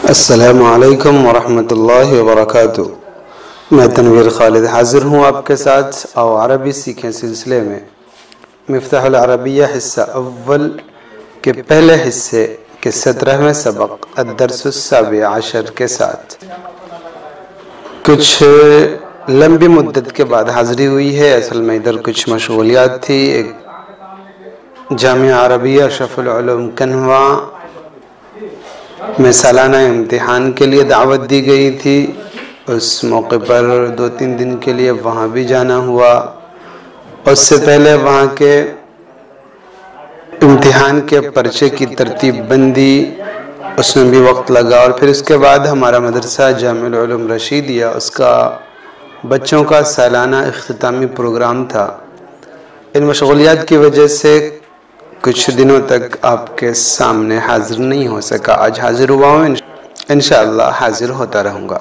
السلام علیکم ورحمۃ اللہ وبرکاتہ۔ میں تنویر خالد حاضر ہوں آپ کے ساتھ اور عربی سیکھیں سلسلے میں مفتاح العربیہ حصہ اول کے پہلے حصے کے 17ویں سبق الدرس السابع عشر کے ساتھ کچھ لمبی مدت کے بعد حاضری ہوئی ہے۔ اصل میں ادھر کچھ مشغولیات تھی۔ ایک جامعہ عربیہ اشرف العلوم کنواں میں سالانہ امتحان کے لیے دعوت دی گئی تھی۔ اس موقع پر 2-3 دن کے لیے وہاں بھی جانا ہوا۔ اس سے پہلے وہاں کے امتحان کے پرچے کی ترتیب بندی، اس میں بھی وقت لگا، اور پھر اس کے بعد ہمارا مدرسہ جامع العلوم رشیدیہ اس کا بچوں کا سالانہ اختتامی پروگرام تھا۔ ان مشغولیات کی وجہ سے کچھ دنوں تک آپ کے سامنے حاضر نہیں ہو سکا۔ آج حاضر ہوا ہوں، انشاءاللہ حاضر ہوتا رہوں گا۔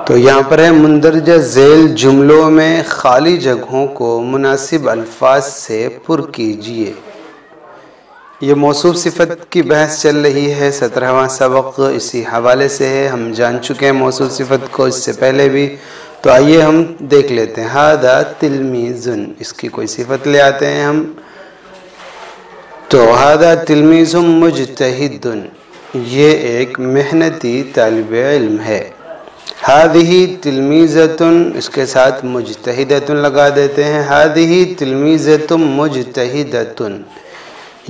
تو یہاں پر ہے مندرجہ ذیل جملوں میں خالی جگہوں کو مناسب الفاظ سے پر کیجئے۔ یہ موصوف صفت کی بحث چل رہی ہے۔ 17واں سبق اسی حوالے سے ہے۔ ہم جان چکے ہیں موصوف صفت کو اس سے پہلے بھی، تو آئیے ہم دیکھ لیتے ہیں۔ ھذا تلمیذ، اس کی کوئی صفت لے آتے ہیں ہم۔ تو ھذا تلمیذ مجتہد، یہ ایک محنتی طالب علم ہے۔ ھذہ تلمیذۃ، اس کے ساتھ مجتہدۃ لگا دیتے ہیں۔ ھذہ تلمیذۃ مجتہدۃ،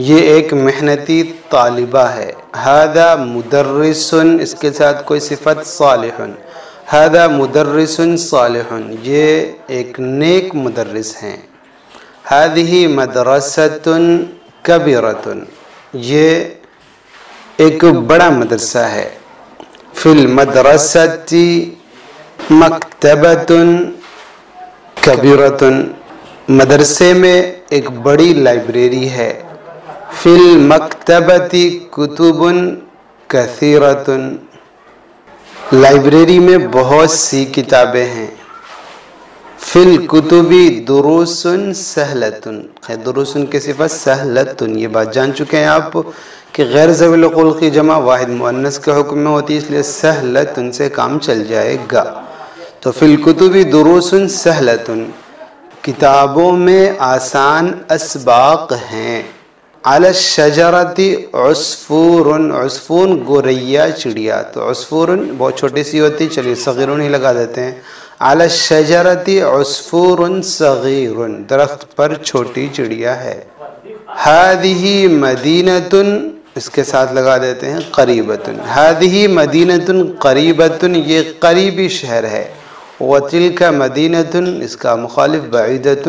یہ ایک محنتی طالبہ ہے۔ ھذا مدرس، اس کے ساتھ کوئی صفت صالح، ھذا مدرس صالح، یہ ایک نیک مدرس ہیں۔ ھذہ مدرسۃ کبیرۃ، یہ ایک بڑا مدرسہ ہے۔ فی المدرسۃ مکتبۃ کبیرۃ، مدرسے میں ایک بڑی لائبریری ہے۔ فی المکتبۃ کتب کثیرۃ، لائبریری میں بہت سی کتابیں ہیں۔ فی الکتب دروس سہلۃ، دروس کی صفت سہلۃ، یہ بات جان چکے ہیں آپ کہ غیر ذوی العقول کی جمع واحد مؤنث کے حکم میں ہوتی ہے، اس لیے سہلۃ سے کام چل جائے گا۔ تو فی الکتب دروس سہلۃ، کتابوں میں آسان اسباق ہیں۔ علی الشجرۃ عصفور، عصفور گوریا چڑیا، تو عصفور بہت چھوٹی سی ہوتی، چلیے صغیرون ہی لگا دیتے ہیں۔ علی الشجرۃ عصفور صغیر، درخت پر چھوٹی چڑیا ہے۔ ھذہ مدینۃ، اس کے ساتھ لگا دیتے ہیں قریبۃ۔ ھذہ مدینۃ قریبۃ، یہ قریبی شہر ہے۔ وتلک مدینۃ، اس کا مخالف بعیدۃ۔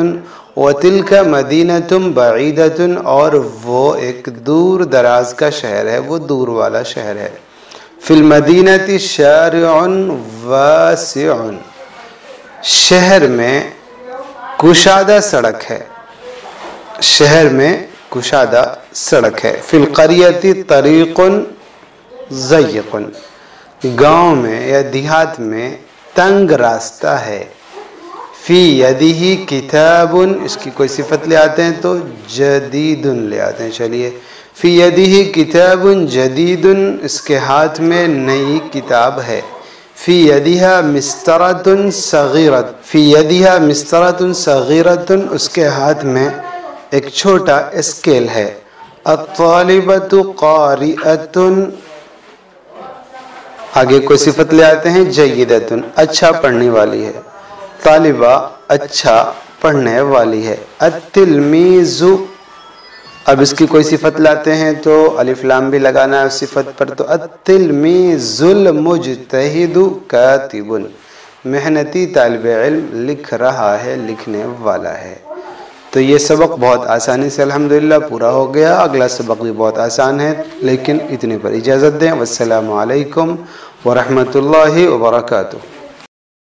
وتلک مدینۃ بعیدۃ، اور وہ ایک دور دراز کا شہر ہے، وہ دور والا شہر ہے۔ فی المدینۃ شارع واسع، شہر میں کشادہ سڑک ہے، شہر میں کشادہ سڑک ہے۔ فی القریۃ طریق ضیق، گاؤں میں یا دیہات میں تنگ راستہ ہے۔ فی یدہ کتاب، اس کی کوئی صفت لے آتے ہیں تو جدید لے آتے ہیں، چلیے۔ فی یدہ کتاب جدید، اس کے ہاتھ میں نئی کتاب ہے۔ فی یدہ مسطرۃ صغیرۃ، فی یدہ مسطرۃ صغیرۃ، اس کے ہاتھ میں ایک چھوٹا اسکیل ہے۔ الطالبۃ قارئۃ، آگے کوئی صفت لے آتے ہیں جیدۃ، اچھا پڑھنے والی ہے۔ طالبہ اچھا پڑھنے والی ہے۔ التلمیذ، اب اس کی کوئی صفت لاتے ہیں تو الف لام بھی لگانا ہے اس صفت پر، تو التلمیذ المجتہد کاتب، محنتی طالب علم لکھ رہا ہے، لکھنے والا ہے۔ تو یہ سبق بہت آسانی سے الحمدللہ پورا ہو گیا۔ اگلا سبق بھی بہت آسان ہے، لیکن اتنے پر اجازت دیں۔ والسلام علیکم ورحمۃ اللہ وبرکاتہ۔